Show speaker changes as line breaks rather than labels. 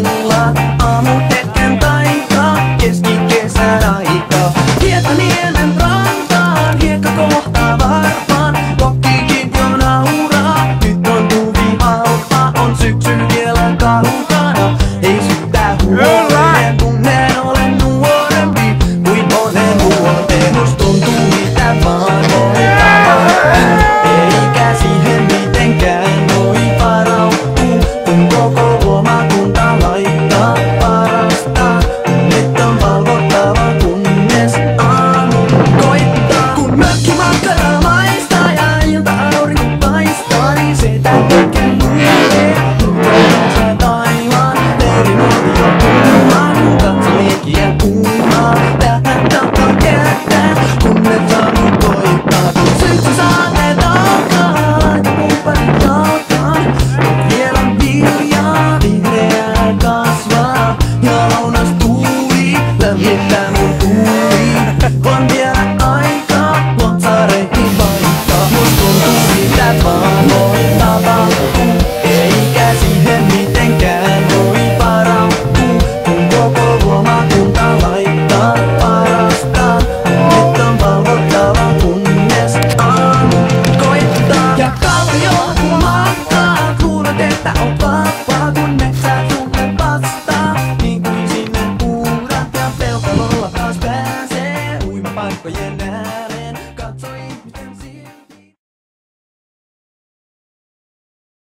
illat, aamun hetken taika, keskikesän aika. Hietaniemen rantaan, hiekka kohtaa varmaan, kokkikin jo nauraa. Nyt on tuvi alta, on syksy vielä kaukana. Ei syytä huoleen, kun en ole nuorempi kuin monen vuoteen. Must tuntuu mitä vaan voi tapahtua, eikä siihen mitenkään voi varautua. Kun koko luomakunta laittaa parasta, nyt on valvottava kunnes aamu koittaa. Kun mökkimakkara maistaa ja ilta-aurinko paistaa, niin se tekee nuolee. Tuossa taivaan merinuotio kuumaa, kun katso liikkiä kuumaa. Tähän takaa kiertää, kunnes aamu koittaa. Kun syksy saateet alkaa, laita kumppanin jalkaan. Vielä viljaa, vihreää kasvaa, ja lounas tuuli lämmittää mun tuuli. On vielä aikaa, luotsaareihin vaikka. Must tuntuu mitä vaan voi tapahtua, eikä siihen mitenkään voi varautua. Kun koko luomakunta laittaa parasta, nyt on valvottava kunnes aamu koittaa. Ja kalliolla kun makaa, kuulet että on vapaa, kun metsä sulle vastaa. Niin kuin sinne uudat ja peukalolla taas pääsee uimapaikkojen ääreen.